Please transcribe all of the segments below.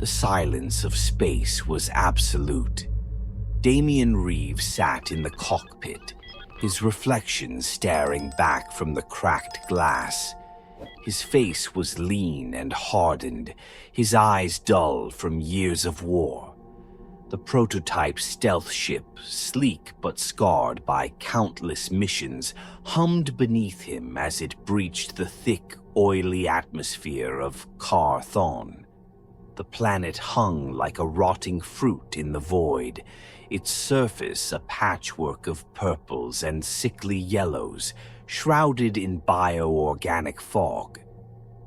The silence of space was absolute. Damian Reeves sat in the cockpit, his reflection staring back from the cracked glass. His face was lean and hardened, his eyes dull from years of war. The prototype stealth ship, sleek but scarred by countless missions, hummed beneath him as it breached the thick, oily atmosphere of Car-Thon. The planet hung like a rotting fruit in the void, its surface a patchwork of purples and sickly yellows, shrouded in bioorganic fog.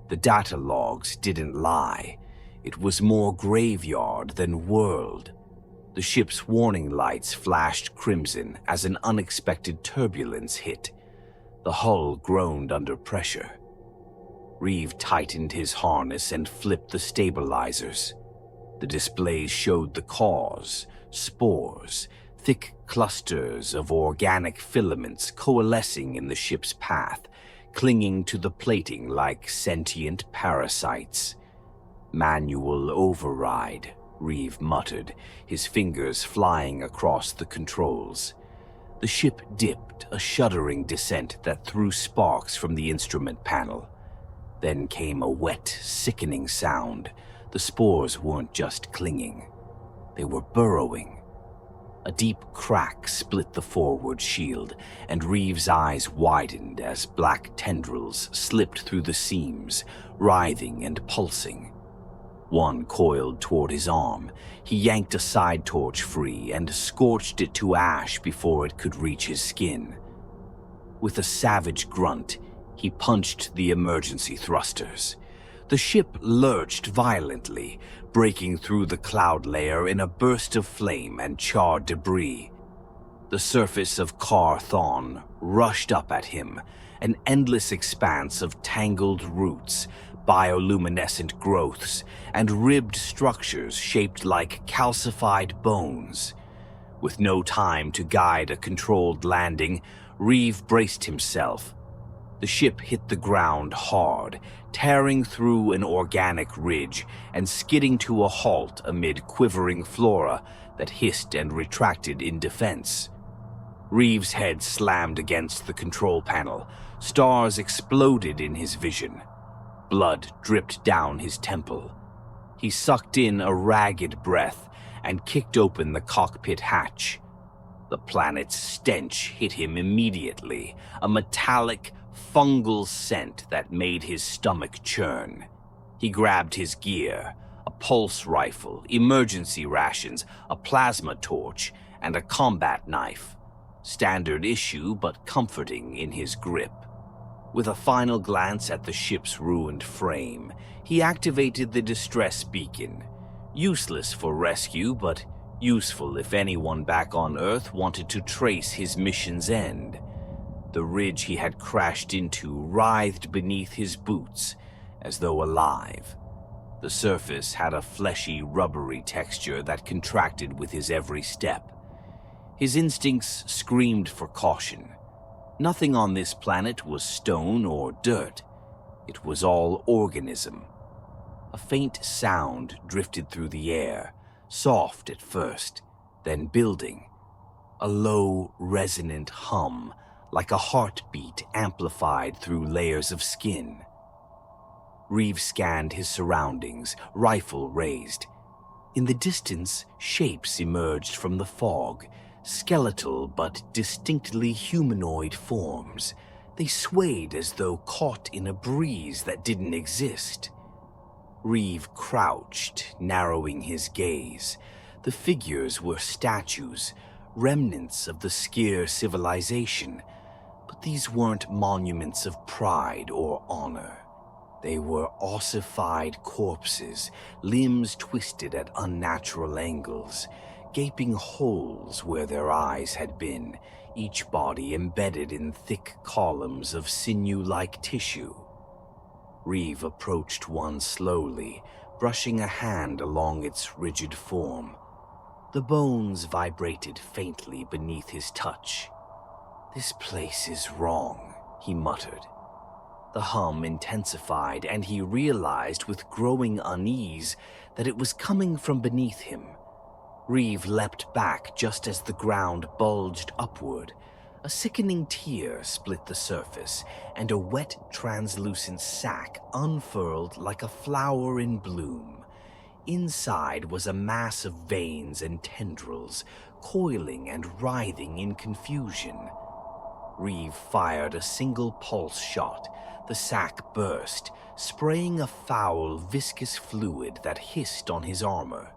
The data logs didn't lie. It was more graveyard than world. The ship's warning lights flashed crimson as an unexpected turbulence hit. The hull groaned under pressure. Reeve tightened his harness and flipped the stabilizers. The displays showed the cause: spores, thick clusters of organic filaments coalescing in the ship's path, clinging to the plating like sentient parasites. "Manual override," Reeve muttered, his fingers flying across the controls. The ship dipped, a shuddering descent that threw sparks from the instrument panel. Then came a wet, sickening sound. The spores weren't just clinging. They were burrowing. A deep crack split the forward shield, and Reeves' eyes widened as black tendrils slipped through the seams, writhing and pulsing. One coiled toward his arm. He yanked a side torch free and scorched it to ash before it could reach his skin. With a savage grunt, he punched the emergency thrusters. The ship lurched violently, breaking through the cloud layer in a burst of flame and charred debris. The surface of Car-Thon rushed up at him, an endless expanse of tangled roots, bioluminescent growths, and ribbed structures shaped like calcified bones. With no time to guide a controlled landing, Reeve braced himself. The ship hit the ground hard, tearing through an organic ridge and skidding to a halt amid quivering flora that hissed and retracted in defense. Reeves' head slammed against the control panel. Stars exploded in his vision. Blood dripped down his temple. He sucked in a ragged breath and kicked open the cockpit hatch. The planet's stench hit him immediately, a metallic, fungal scent that made his stomach churn. He grabbed his gear, a pulse rifle, emergency rations, a plasma torch, and a combat knife. Standard issue, but comforting in his grip. With a final glance at the ship's ruined frame, he activated the distress beacon. Useless for rescue, but useful if anyone back on Earth wanted to trace his mission's end. The ridge he had crashed into writhed beneath his boots, as though alive. The surface had a fleshy, rubbery texture that contracted with his every step. His instincts screamed for caution. Nothing on this planet was stone or dirt. It was all organism. A faint sound drifted through the air, soft at first, then building. A low, resonant hum, like a heartbeat amplified through layers of skin. Reeves scanned his surroundings, rifle raised. In the distance, shapes emerged from the fog, skeletal but distinctly humanoid forms. They swayed as though caught in a breeze that didn't exist. Reeve crouched, narrowing his gaze. The figures were statues, remnants of the Skier civilization, but these weren't monuments of pride or honor. They were ossified corpses, limbs twisted at unnatural angles, gaping holes where their eyes had been, each body embedded in thick columns of sinew-like tissue. Reeve approached one slowly, brushing a hand along its rigid form. The bones vibrated faintly beneath his touch. "This place is wrong," he muttered. The hum intensified, and he realized with growing unease that it was coming from beneath him. Reeve leapt back just as the ground bulged upward. A sickening tear split the surface, and a wet, translucent sac unfurled like a flower in bloom. Inside was a mass of veins and tendrils, coiling and writhing in confusion. Reeve fired a single pulse shot. The sac burst, spraying a foul, viscous fluid that hissed on his armor.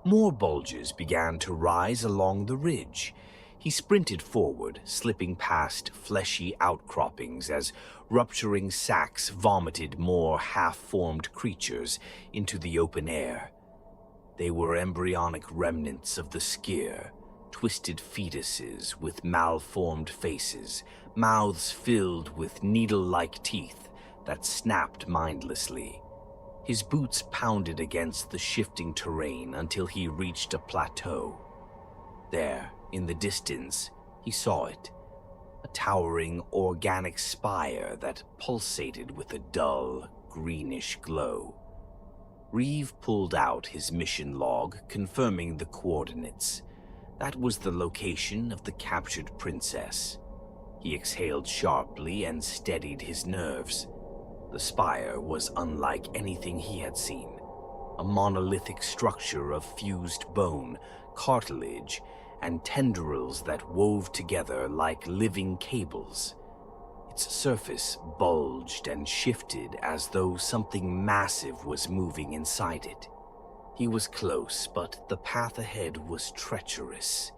More bulges began to rise along the ridge. He sprinted forward, slipping past fleshy outcroppings as rupturing sacs vomited more half-formed creatures into the open air. They were embryonic remnants of the skier, twisted fetuses with malformed faces, mouths filled with needle-like teeth that snapped mindlessly. His boots pounded against the shifting terrain until he reached a plateau. There, in the distance, he saw it, a towering organic spire that pulsated with a dull, greenish glow. Reeve pulled out his mission log, confirming the coordinates. That was the location of the captured princess. He exhaled sharply and steadied his nerves. The spire was unlike anything he had seen. A monolithic structure of fused bone, cartilage, and tendrils that wove together like living cables. Its surface bulged and shifted as though something massive was moving inside it. He was close, but the path ahead was treacherous.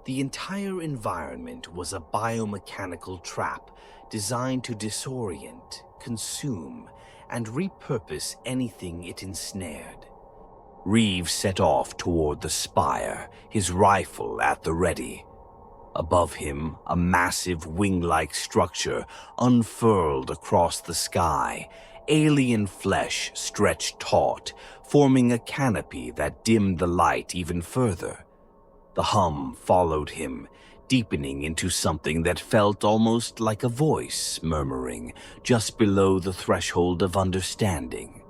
The entire environment was a biomechanical trap designed to disorient, consume, and repurpose anything it ensnared. Reeve set off toward the spire, his rifle at the ready. Above him, a massive wing-like structure unfurled across the sky. Alien flesh stretched taut, forming a canopy that dimmed the light even further. The hum followed him, deepening into something that felt almost like a voice murmuring just below the threshold of understanding.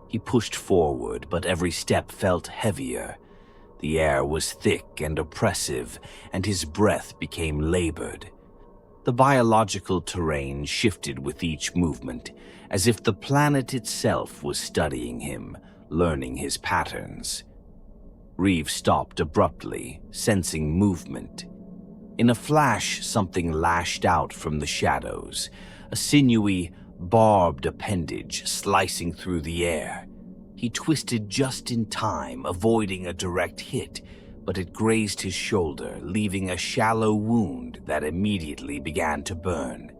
He pushed forward, but every step felt heavier. The air was thick and oppressive, and his breath became labored. The biological terrain shifted with each movement, as if the planet itself was studying him, learning his patterns. Reeve stopped abruptly, sensing movement. In a flash, something lashed out from the shadows, a sinewy, barbed appendage slicing through the air. He twisted just in time, avoiding a direct hit, but it grazed his shoulder, leaving a shallow wound that immediately began to burn.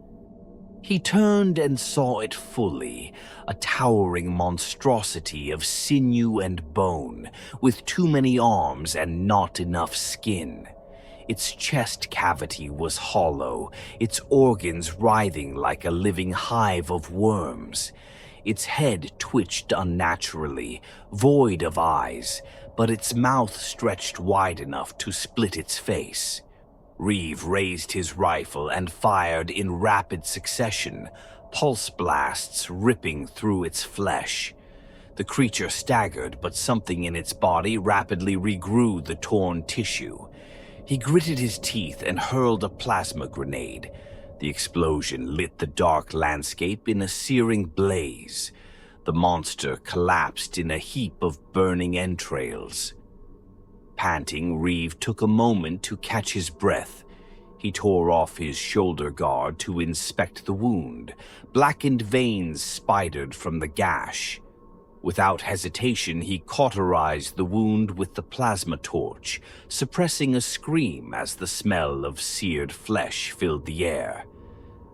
He turned and saw it fully, a towering monstrosity of sinew and bone, with too many arms and not enough skin. Its chest cavity was hollow, its organs writhing like a living hive of worms. Its head twitched unnaturally, void of eyes, but its mouth stretched wide enough to split its face. Reeve raised his rifle and fired in rapid succession, pulse blasts ripping through its flesh. The creature staggered, but something in its body rapidly regrew the torn tissue. He gritted his teeth and hurled a plasma grenade. The explosion lit the dark landscape in a searing blaze. The monster collapsed in a heap of burning entrails. Panting, Reeve took a moment to catch his breath. He tore off his shoulder guard to inspect the wound. Blackened veins spidered from the gash. Without hesitation, he cauterized the wound with the plasma torch, suppressing a scream as the smell of seared flesh filled the air.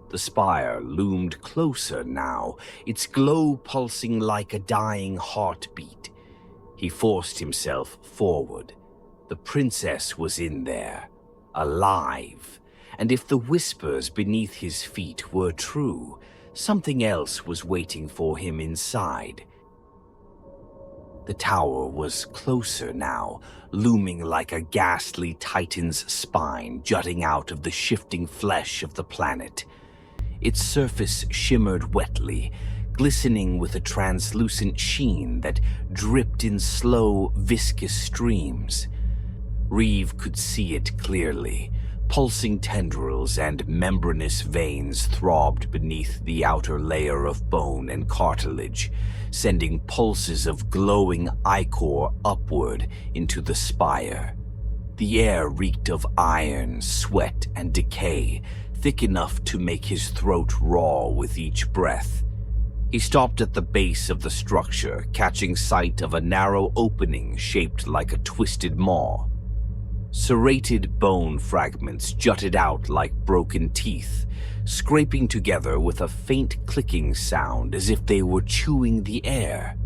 The spire loomed closer now, its glow pulsing like a dying heartbeat. He forced himself forward. The princess was in there, alive, and if the whispers beneath his feet were true, something else was waiting for him inside. The tower was closer now, looming like a ghastly titan's spine jutting out of the shifting flesh of the planet. Its surface shimmered wetly, glistening with a translucent sheen that dripped in slow, viscous streams. Reeve could see it clearly. Pulsing tendrils and membranous veins throbbed beneath the outer layer of bone and cartilage, sending pulses of glowing ichor upward into the spire. The air reeked of iron, sweat, and decay, thick enough to make his throat raw with each breath. He stopped at the base of the structure, catching sight of a narrow opening shaped like a twisted maw. Serrated bone fragments jutted out like broken teeth, scraping together with a faint clicking sound as if they were chewing the air.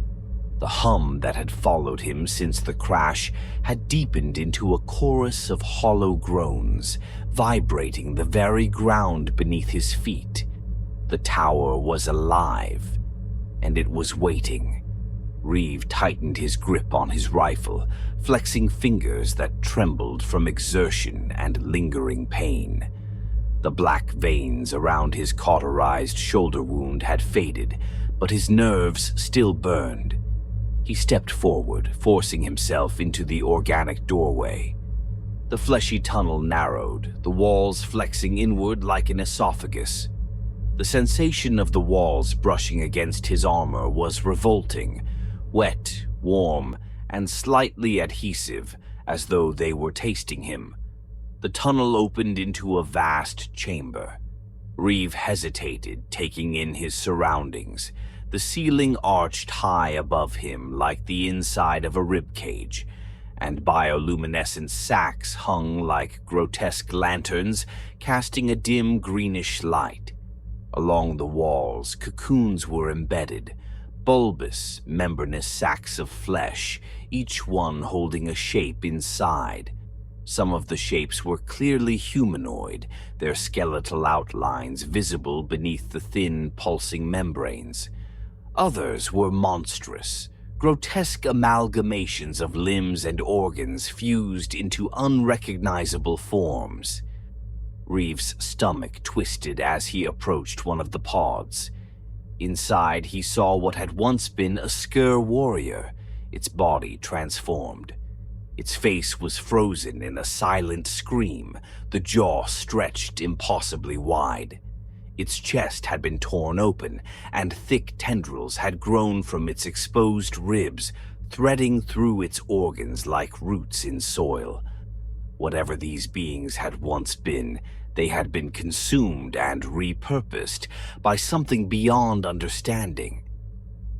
The hum that had followed him since the crash had deepened into a chorus of hollow groans, vibrating the very ground beneath his feet. The tower was alive, and it was waiting. Reeve tightened his grip on his rifle, flexing fingers that trembled from exertion and lingering pain. The black veins around his cauterized shoulder wound had faded, but his nerves still burned. He stepped forward, forcing himself into the organic doorway. The fleshy tunnel narrowed, the walls flexing inward like an esophagus. The sensation of the walls brushing against his armor was revolting, wet, warm, and slightly adhesive, as though they were tasting him. The tunnel opened into a vast chamber. Reeve hesitated, taking in his surroundings. The ceiling arched high above him like the inside of a ribcage, and bioluminescent sacs hung like grotesque lanterns, casting a dim greenish light. Along the walls, cocoons were embedded, bulbous, membranous sacs of flesh, each one holding a shape inside. Some of the shapes were clearly humanoid, their skeletal outlines visible beneath the thin, pulsing membranes. Others were monstrous, grotesque amalgamations of limbs and organs fused into unrecognizable forms. Reeve's stomach twisted as he approached one of the pods. Inside, he saw what had once been a Sker warrior, its body transformed. Its face was frozen in a silent scream, the jaw stretched impossibly wide. Its chest had been torn open, and thick tendrils had grown from its exposed ribs, threading through its organs like roots in soil. Whatever these beings had once been, they had been consumed and repurposed by something beyond understanding.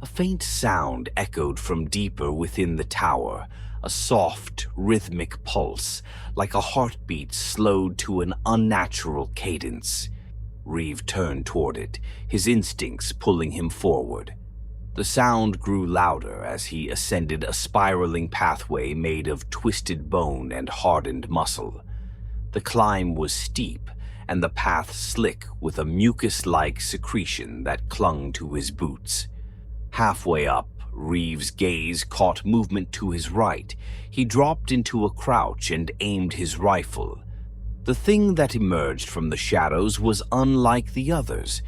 A faint sound echoed from deeper within the tower, a soft, rhythmic pulse, like a heartbeat slowed to an unnatural cadence. Reeve turned toward it, his instincts pulling him forward. The sound grew louder as he ascended a spiraling pathway made of twisted bone and hardened muscle. The climb was steep, and the path slick with a mucus-like secretion that clung to his boots. Halfway up, Reeve's gaze caught movement to his right. He dropped into a crouch and aimed his rifle. The thing that emerged from the shadows was unlike the others.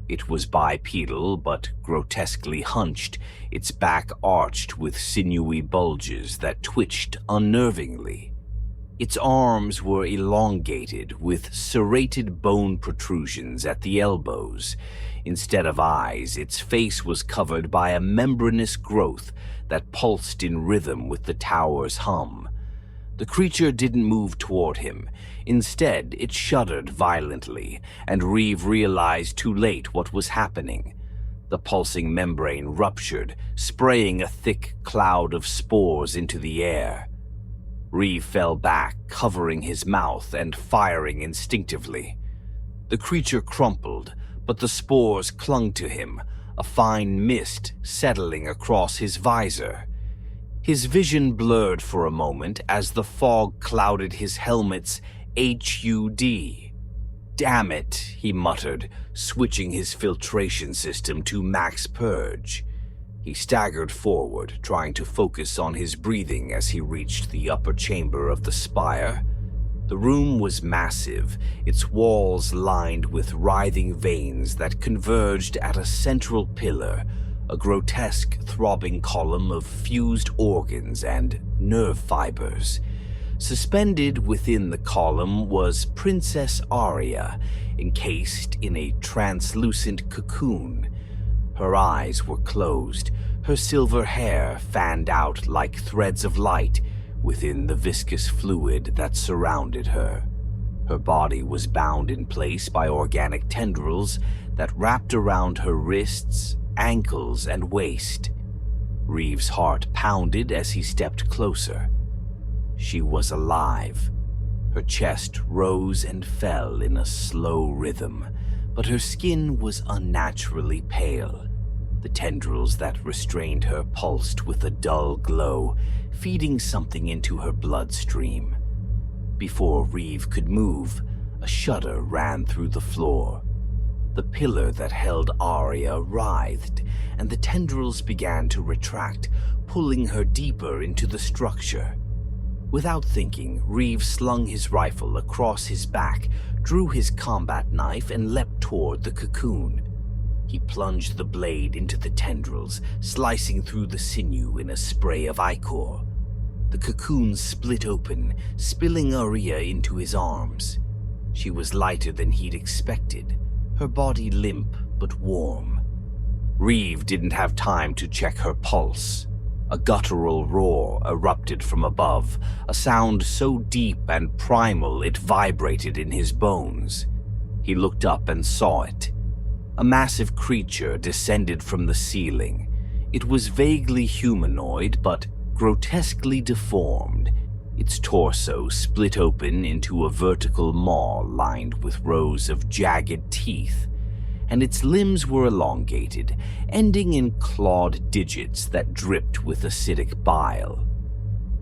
It was bipedal but grotesquely hunched, its back arched with sinewy bulges that twitched unnervingly. Its arms were elongated, with serrated bone protrusions at the elbows. Instead of eyes, its face was covered by a membranous growth that pulsed in rhythm with the tower's hum. The creature didn't move toward him. Instead, it shuddered violently, and Reeve realized too late what was happening. The pulsing membrane ruptured, spraying a thick cloud of spores into the air. Reeve fell back, covering his mouth and firing instinctively. The creature crumpled, but the spores clung to him, a fine mist settling across his visor. His vision blurred for a moment as the fog clouded his helmet's HUD. "Damn it," he muttered, switching his filtration system to max purge. He staggered forward, trying to focus on his breathing as he reached the upper chamber of the spire. The room was massive, its walls lined with writhing veins that converged at a central pillar, a grotesque throbbing column of fused organs and nerve fibers. Suspended within the column was Princess Aria, encased in a translucent cocoon. Her eyes were closed, her silver hair fanned out like threads of light within the viscous fluid that surrounded her. Her body was bound in place by organic tendrils that wrapped around her wrists, ankles, and waist. Reeves' heart pounded as he stepped closer. She was alive. Her chest rose and fell in a slow rhythm, but her skin was unnaturally pale. The tendrils that restrained her pulsed with a dull glow, feeding something into her bloodstream. Before Reeve could move, a shudder ran through the floor. The pillar that held Aria writhed, and the tendrils began to retract, pulling her deeper into the structure. Without thinking, Reeve slung his rifle across his back, drew his combat knife, and leapt toward the cocoon. He plunged the blade into the tendrils, slicing through the sinew in a spray of ichor. The cocoon split open, spilling Aria into his arms. She was lighter than he'd expected, her body limp but warm. Reeve didn't have time to check her pulse. A guttural roar erupted from above, a sound so deep and primal it vibrated in his bones. He looked up and saw it. A massive creature descended from the ceiling. It was vaguely humanoid, but grotesquely deformed. Its torso split open into a vertical maw lined with rows of jagged teeth, and its limbs were elongated, ending in clawed digits that dripped with acidic bile.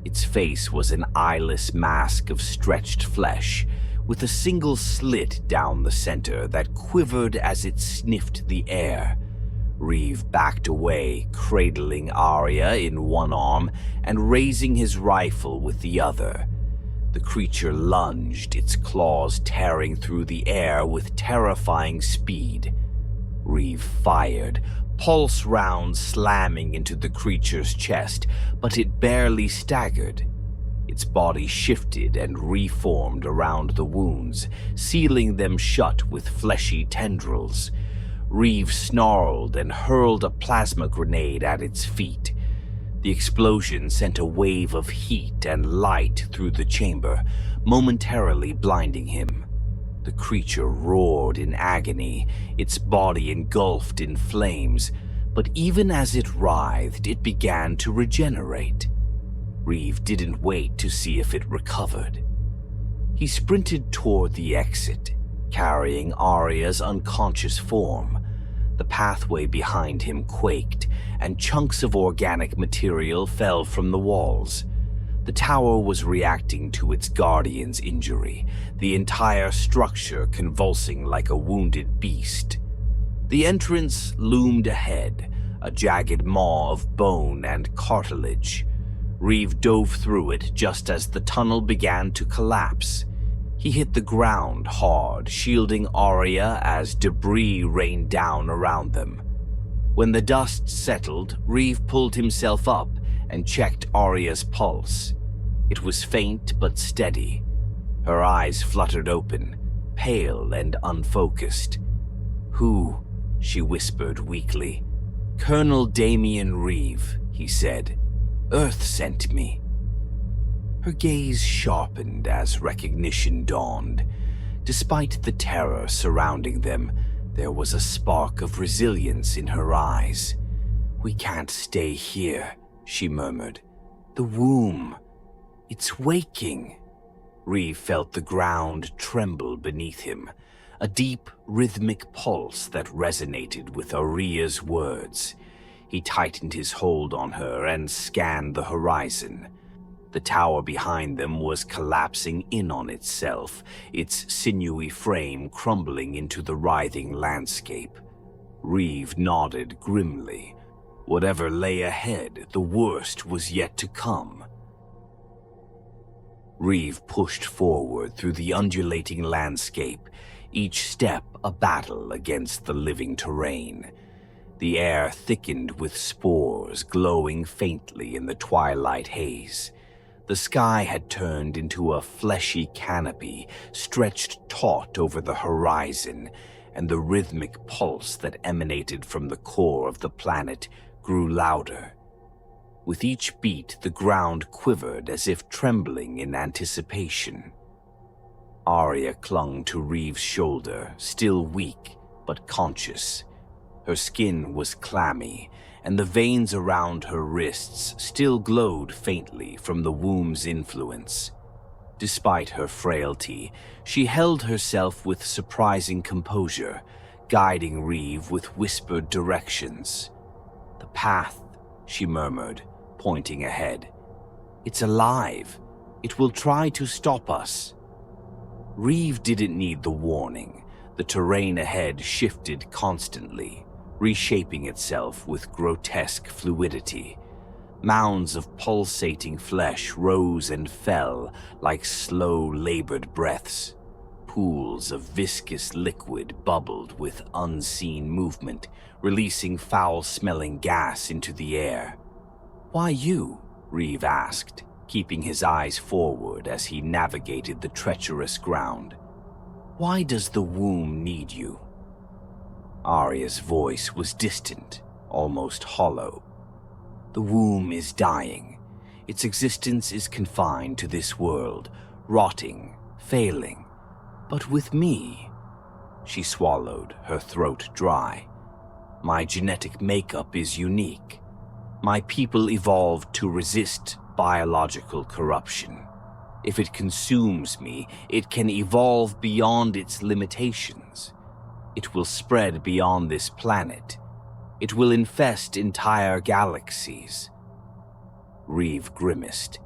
Its face was an eyeless mask of stretched flesh, with a single slit down the center that quivered as it sniffed the air. Reeve backed away, cradling Aria in one arm and raising his rifle with the other. The creature lunged, its claws tearing through the air with terrifying speed. Reeve fired, pulse rounds slamming into the creature's chest, but it barely staggered. Its body shifted and reformed around the wounds, sealing them shut with fleshy tendrils. Reeve snarled and hurled a plasma grenade at its feet. The explosion sent a wave of heat and light through the chamber, momentarily blinding him. The creature roared in agony, its body engulfed in flames, but even as it writhed, it began to regenerate. Reeve didn't wait to see if it recovered. He sprinted toward the exit, carrying Aria's unconscious form. The pathway behind him quaked, and chunks of organic material fell from the walls. The tower was reacting to its guardian's injury, the entire structure convulsing like a wounded beast. The entrance loomed ahead, a jagged maw of bone and cartilage. Reeve dove through it just as the tunnel began to collapse. He hit the ground hard, shielding Aria as debris rained down around them. When the dust settled, Reeve pulled himself up and checked Aria's pulse. It was faint but steady. Her eyes fluttered open, pale and unfocused. "Who?" she whispered weakly. "Colonel Damien Reeve," he said. "Earth sent me." Her gaze sharpened as recognition dawned. Despite the terror surrounding them, there was a spark of resilience in her eyes. "We can't stay here," she murmured. "The womb, it's waking." Reeve felt the ground tremble beneath him, a deep, rhythmic pulse that resonated with Aria's words. He tightened his hold on her and scanned the horizon. The tower behind them was collapsing in on itself, its sinewy frame crumbling into the writhing landscape. Reeve nodded grimly. Whatever lay ahead, the worst was yet to come. Reeve pushed forward through the undulating landscape, each step a battle against the living terrain. The air thickened with spores glowing faintly in the twilight haze. The sky had turned into a fleshy canopy stretched taut over the horizon, and the rhythmic pulse that emanated from the core of the planet grew louder. With each beat, the ground quivered as if trembling in anticipation. Arya clung to Reeve's shoulder, still weak but conscious. Her skin was clammy, and the veins around her wrists still glowed faintly from the womb's influence. Despite her frailty, she held herself with surprising composure, guiding Reeve with whispered directions. "The path," she murmured, pointing ahead. "It's alive. It will try to stop us." Reeve didn't need the warning. The terrain ahead shifted constantly, reshaping itself with grotesque fluidity. Mounds of pulsating flesh rose and fell like slow, labored breaths. Pools of viscous liquid bubbled with unseen movement, releasing foul-smelling gas into the air. "Why you?" Reeve asked, keeping his eyes forward as he navigated the treacherous ground. "Why does the womb need you?" Arya's voice was distant, almost hollow. "The womb is dying. Its existence is confined to this world, rotting, failing. But with me," she swallowed, her throat dry, "my genetic makeup is unique. My people evolved to resist biological corruption. If it consumes me, it can evolve beyond its limitations. It will spread beyond this planet. It will infest entire galaxies." Reeve grimaced.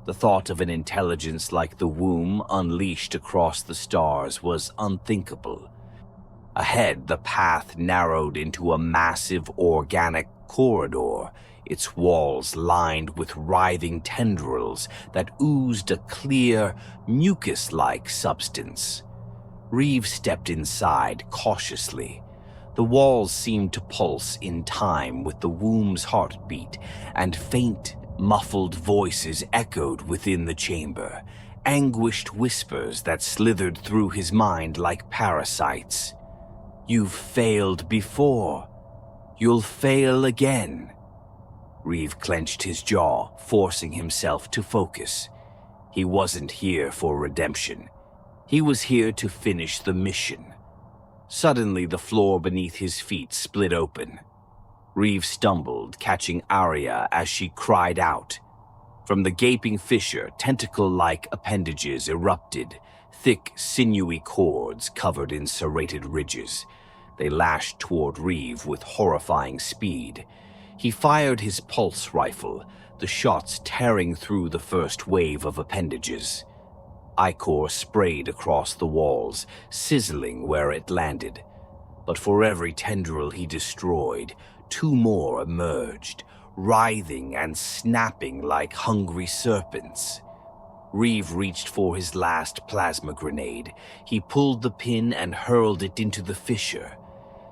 The thought of an intelligence like the womb unleashed across the stars was unthinkable. Ahead, the path narrowed into a massive organic corridor, its walls lined with writhing tendrils that oozed a clear, mucus-like substance. Reeve stepped inside cautiously. The walls seemed to pulse in time with the womb's heartbeat, and faint, muffled voices echoed within the chamber, anguished whispers that slithered through his mind like parasites. "You've failed before. You'll fail again." Reeve clenched his jaw, forcing himself to focus. He wasn't here for redemption. He was here to finish the mission. Suddenly, the floor beneath his feet split open. Reeve stumbled, catching Arya as she cried out. From the gaping fissure, tentacle-like appendages erupted, thick, sinewy cords covered in serrated ridges. They lashed toward Reeve with horrifying speed. He fired his pulse rifle, the shots tearing through the first wave of appendages. Ichor sprayed across the walls, sizzling where it landed. But for every tendril he destroyed, two more emerged, writhing and snapping like hungry serpents. Reeve reached for his last plasma grenade. He pulled the pin and hurled it into the fissure.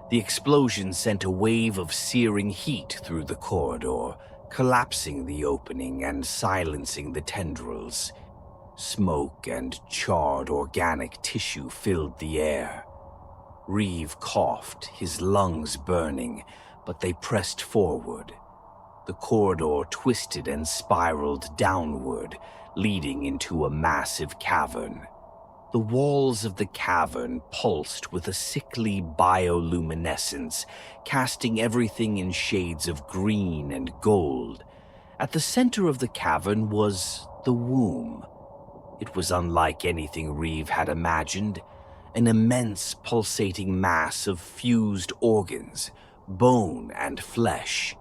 The explosion sent a wave of searing heat through the corridor, collapsing the opening and silencing the tendrils. Smoke and charred organic tissue filled the air. Reeve coughed, his lungs burning, but they pressed forward. The corridor twisted and spiraled downward, leading into a massive cavern. The walls of the cavern pulsed with a sickly bioluminescence, casting everything in shades of green and gold. At the center of the cavern was the womb. It was unlike anything Reeve had imagined, an immense pulsating mass of fused organs, bone and flesh.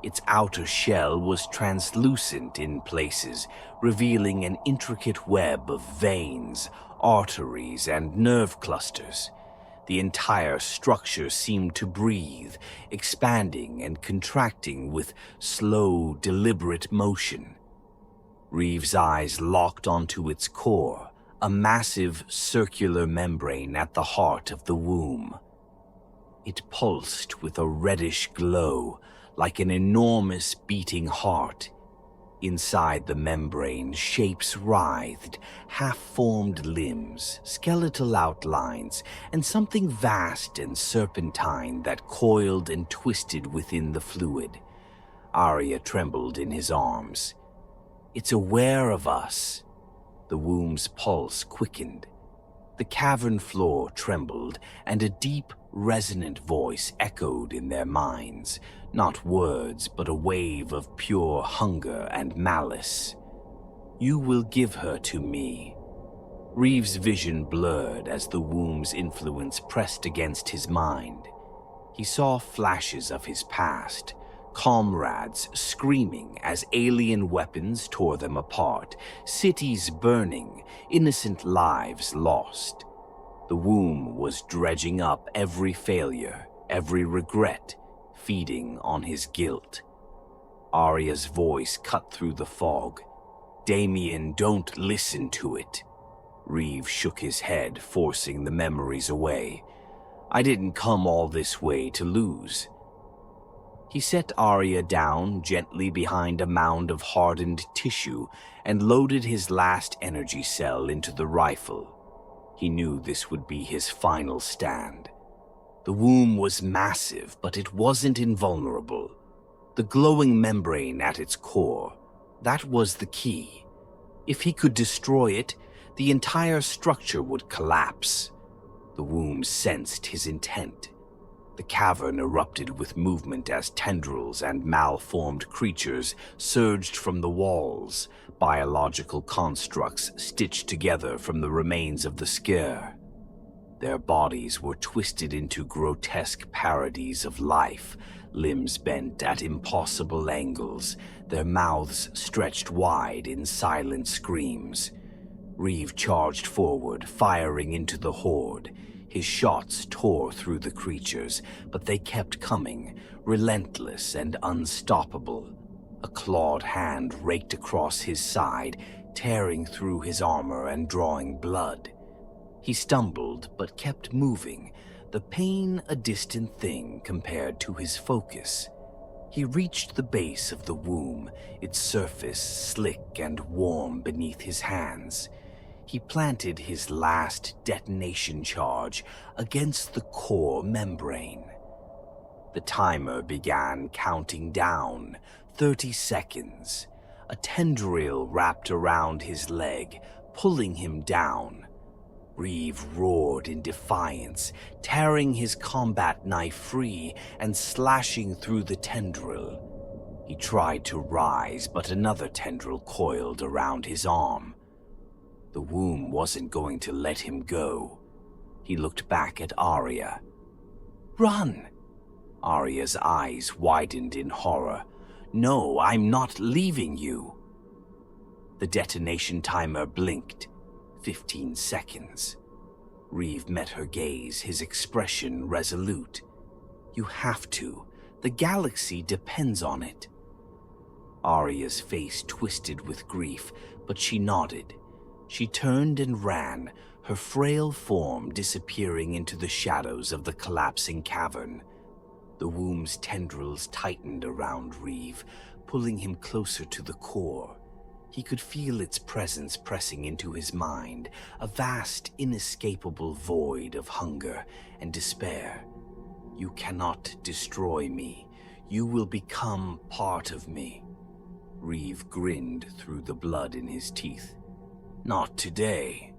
Its outer shell was translucent in places, revealing an intricate web of veins, arteries, and nerve clusters. The entire structure seemed to breathe, expanding and contracting with slow, deliberate motion. Reeves' eyes locked onto its core, a massive circular membrane at the heart of the womb. It pulsed with a reddish glow, like an enormous beating heart. Inside the membrane, shapes writhed, half-formed limbs, skeletal outlines, and something vast and serpentine that coiled and twisted within the fluid. Arya trembled in his arms. "It's aware of us." The womb's pulse quickened. The cavern floor trembled, and a deep, resonant voice echoed in their minds. Not words, but a wave of pure hunger and malice. "You will give her to me." Reeves' vision blurred as the womb's influence pressed against his mind. He saw flashes of his past, comrades screaming as alien weapons tore them apart, cities burning, innocent lives lost. The womb was dredging up every failure, every regret, feeding on his guilt. Arya's voice cut through the fog. "Damien, don't listen to it." Reeves shook his head, forcing the memories away. "I didn't come all this way to lose." He set Arya down gently behind a mound of hardened tissue and loaded his last energy cell into the rifle. He knew this would be his final stand. The womb was massive, but it wasn't invulnerable. The glowing membrane at its core, that was the key. If he could destroy it, the entire structure would collapse. The womb sensed his intent. The cavern erupted with movement as tendrils and malformed creatures surged from the walls, biological constructs stitched together from the remains of the scare. Their bodies were twisted into grotesque parodies of life, limbs bent at impossible angles, their mouths stretched wide in silent screams. Reeve charged forward, firing into the horde. His shots tore through the creatures, but they kept coming, relentless and unstoppable. A clawed hand raked across his side, tearing through his armor and drawing blood. He stumbled, but kept moving, the pain a distant thing compared to his focus. He reached the base of the womb, its surface slick and warm beneath his hands. He planted his last detonation charge against the core membrane. The timer began counting down, 30 seconds. A tendril wrapped around his leg, pulling him down. Reeve roared in defiance, tearing his combat knife free and slashing through the tendril. He tried to rise, but another tendril coiled around his arm. The womb wasn't going to let him go. He looked back at Arya. "Run!" Arya's eyes widened in horror. "No, I'm not leaving you." The detonation timer blinked. 15 seconds. Reeve met her gaze, his expression resolute. "You have to. The galaxy depends on it." Arya's face twisted with grief, but she nodded. She turned and ran, her frail form disappearing into the shadows of the collapsing cavern. The womb's tendrils tightened around Reeve, pulling him closer to the core. He could feel its presence pressing into his mind, a vast, inescapable void of hunger and despair. "You cannot destroy me. You will become part of me." Reeve grinned through the blood in his teeth. "Not today."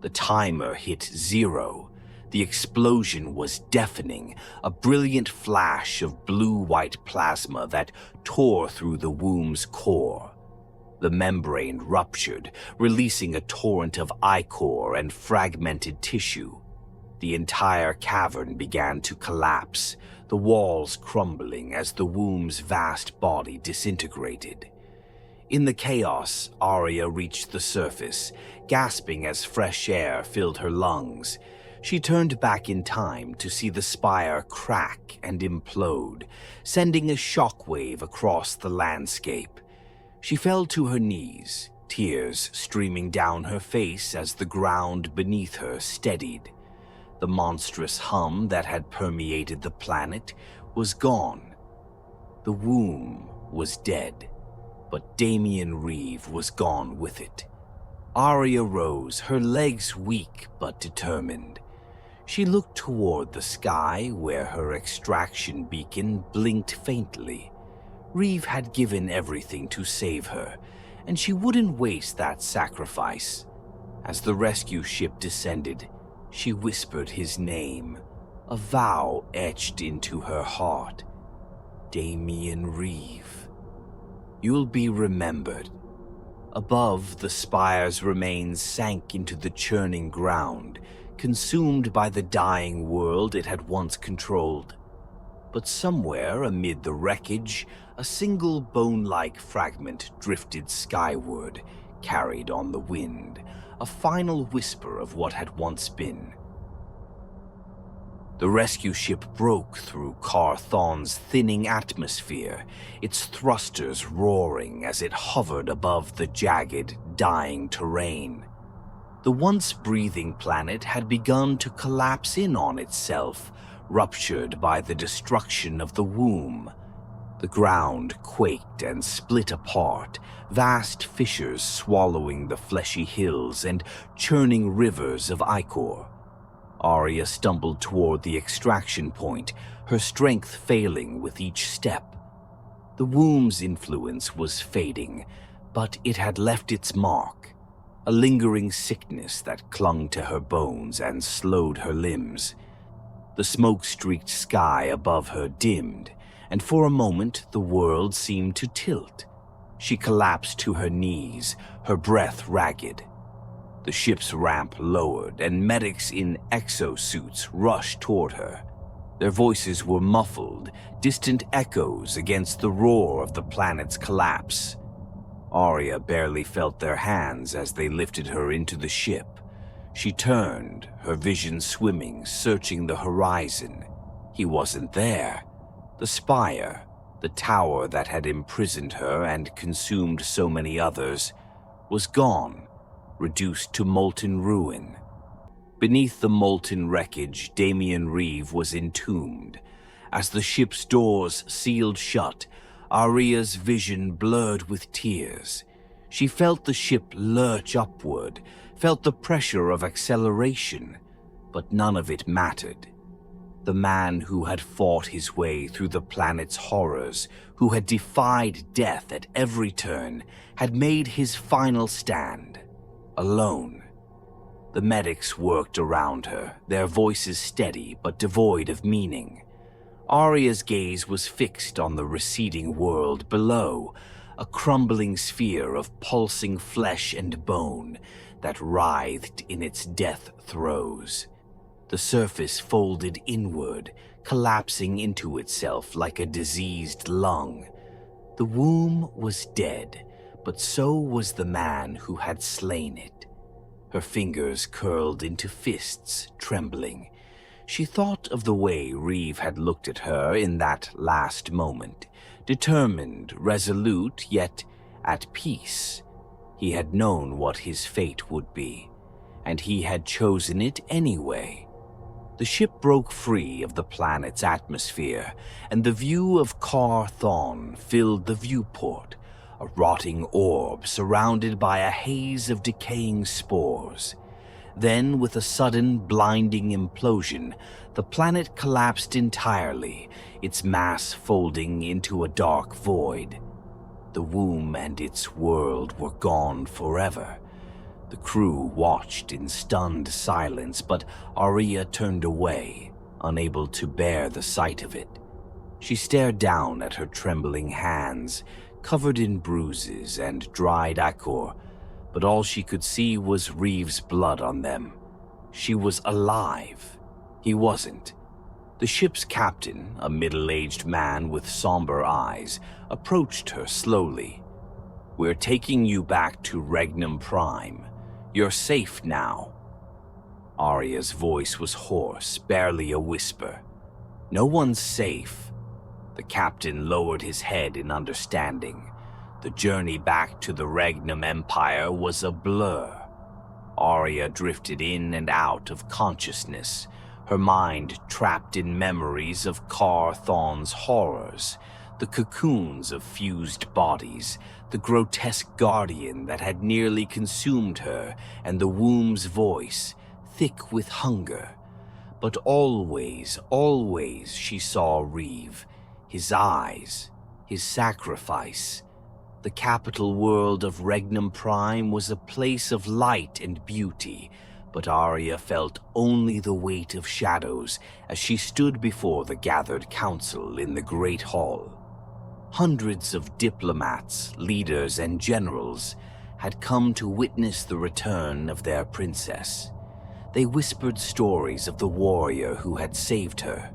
The timer hit 0. The explosion was deafening, a brilliant flash of blue-white plasma that tore through the womb's core. The membrane ruptured, releasing a torrent of ichor and fragmented tissue. The entire cavern began to collapse, the walls crumbling as the womb's vast body disintegrated. In the chaos, Arya reached the surface, gasping as fresh air filled her lungs. She turned back in time to see the spire crack and implode, sending a shockwave across the landscape. She fell to her knees, tears streaming down her face as the ground beneath her steadied. The monstrous hum that had permeated the planet was gone. The womb was dead, but Damian Reeve was gone with it. Aria rose, her legs weak but determined. She looked toward the sky where her extraction beacon blinked faintly. Reeve had given everything to save her, and she wouldn't waste that sacrifice. As the rescue ship descended, she whispered his name, a vow etched into her heart. Damian Reeve. You'll be remembered. Above, the spire's remains sank into the churning ground, consumed by the dying world it had once controlled. But somewhere amid the wreckage, a single bone-like fragment drifted skyward, carried on the wind, a final whisper of what had once been. The rescue ship broke through Carthon's thinning atmosphere, its thrusters roaring as it hovered above the jagged, dying terrain. The once breathing planet had begun to collapse in on itself, ruptured by the destruction of the womb. The ground quaked and split apart, vast fissures swallowing the fleshy hills and churning rivers of ichor. Aria stumbled toward the extraction point, her strength failing with each step. The womb's influence was fading, but it had left its mark, a lingering sickness that clung to her bones and slowed her limbs. The smoke-streaked sky above her dimmed, and for a moment the world seemed to tilt. She collapsed to her knees, her breath ragged. The ship's ramp lowered, and medics in exosuits rushed toward her. Their voices were muffled, distant echoes against the roar of the planet's collapse. Aria barely felt their hands as they lifted her into the ship. She turned, her vision swimming, searching the horizon. He wasn't there. The spire, the tower that had imprisoned her and consumed so many others, was gone, reduced to molten ruin. Beneath the molten wreckage, Damian Reeve was entombed. As the ship's doors sealed shut, Aria's vision blurred with tears. She felt the ship lurch upward, felt the pressure of acceleration, but none of it mattered. The man who had fought his way through the planet's horrors, who had defied death at every turn, had made his final stand. Alone. The medics worked around her, their voices steady but devoid of meaning. Aria's gaze was fixed on the receding world below, a crumbling sphere of pulsing flesh and bone that writhed in its death throes. The surface folded inward, collapsing into itself like a diseased lung. The womb was dead, but so was the man who had slain it. Her fingers curled into fists, trembling. She thought of the way Reeve had looked at her in that last moment, determined, resolute, yet at peace. He had known what his fate would be, and he had chosen it anyway. The ship broke free of the planet's atmosphere, and the view of Carthon filled the viewport, a rotting orb surrounded by a haze of decaying spores. Then, with a sudden, blinding implosion, the planet collapsed entirely, its mass folding into a dark void. The womb and its world were gone forever. The crew watched in stunned silence, but Aria turned away, unable to bear the sight of it. She stared down at her trembling hands, covered in bruises and dried ichor, but all she could see was Reeve's blood on them. She was alive. He wasn't. The ship's captain, a middle-aged man with somber eyes, approached her slowly. "We're taking you back to Regnum Prime. You're safe now." Aria's voice was hoarse, barely a whisper. "No one's safe." The captain lowered his head in understanding. The journey back to the Regnum Empire was a blur. Arya drifted in and out of consciousness, her mind trapped in memories of Kar Thon's horrors, the cocoons of fused bodies, the grotesque guardian that had nearly consumed her, and the womb's voice, thick with hunger. But always, always she saw Reeve, his eyes, his sacrifice. The capital world of Regnum Prime was a place of light and beauty, but Arya felt only the weight of shadows as she stood before the gathered council in the Great Hall. Hundreds of diplomats, leaders, and generals had come to witness the return of their princess. They whispered stories of the warrior who had saved her.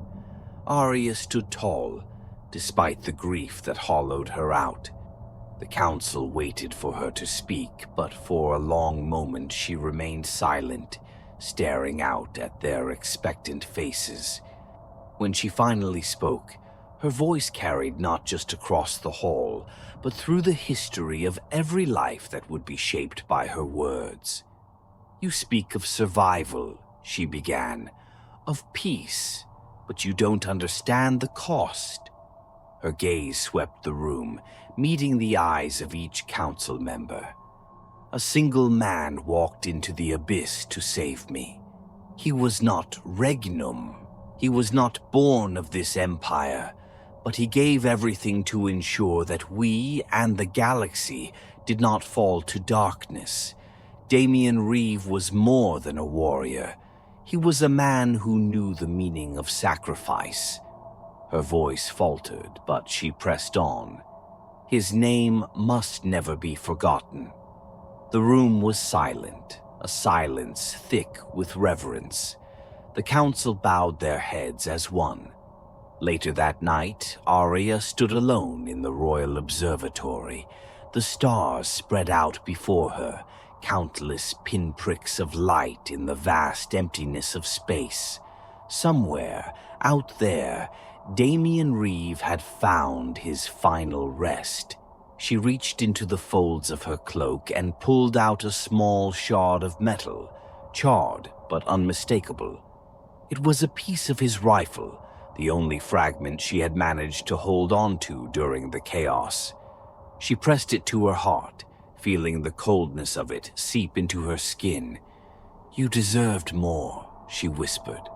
Arya stood tall, despite the grief that hollowed her out. The council waited for her to speak, but for a long moment she remained silent, staring out at their expectant faces. When she finally spoke, her voice carried not just across the hall, but through the history of every life that would be shaped by her words. "You speak of survival," she began, "of peace, but you don't understand the cost." Her gaze swept the room, meeting the eyes of each council member. "A single man walked into the abyss to save me. He was not Regnum. He was not born of this empire, but he gave everything to ensure that we and the galaxy did not fall to darkness. Damian Reeve was more than a warrior. He was a man who knew the meaning of sacrifice." Her voice faltered, but she pressed on. "His name must never be forgotten." The room was silent, a silence thick with reverence. The council bowed their heads as one. Later that night, Arya stood alone in the royal observatory. The stars spread out before her, countless pinpricks of light in the vast emptiness of space. Somewhere, out there, Damian Reeve had found his final rest. She reached into the folds of her cloak and pulled out a small shard of metal, charred but unmistakable. It was a piece of his rifle, the only fragment she had managed to hold on to during the chaos. She pressed it to her heart, feeling the coldness of it seep into her skin. "You deserved more," she whispered,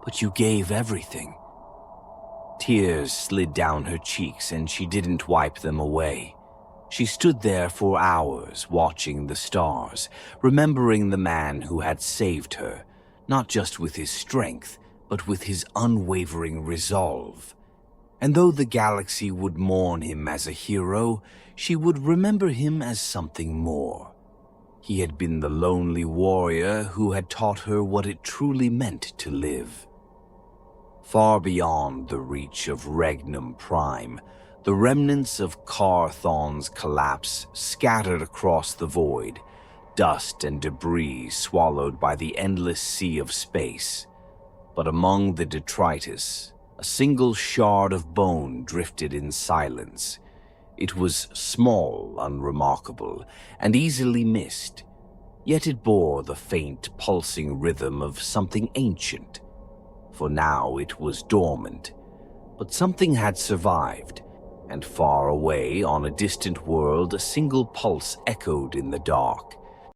"but you gave everything." Tears slid down her cheeks and she didn't wipe them away. She stood there for hours watching the stars, remembering the man who had saved her, not just with his strength, but with his unwavering resolve. And though the galaxy would mourn him as a hero, she would remember him as something more. He had been the lonely warrior who had taught her what it truly meant to live. Far beyond the reach of Regnum Prime, the remnants of Kar Thon's collapse scattered across the void, dust and debris swallowed by the endless sea of space. But among the detritus, a single shard of bone drifted in silence. It was small, unremarkable, and easily missed, yet it bore the faint, pulsing rhythm of something ancient. For now it was dormant, but something had survived, and far away on a distant world a single pulse echoed in the dark.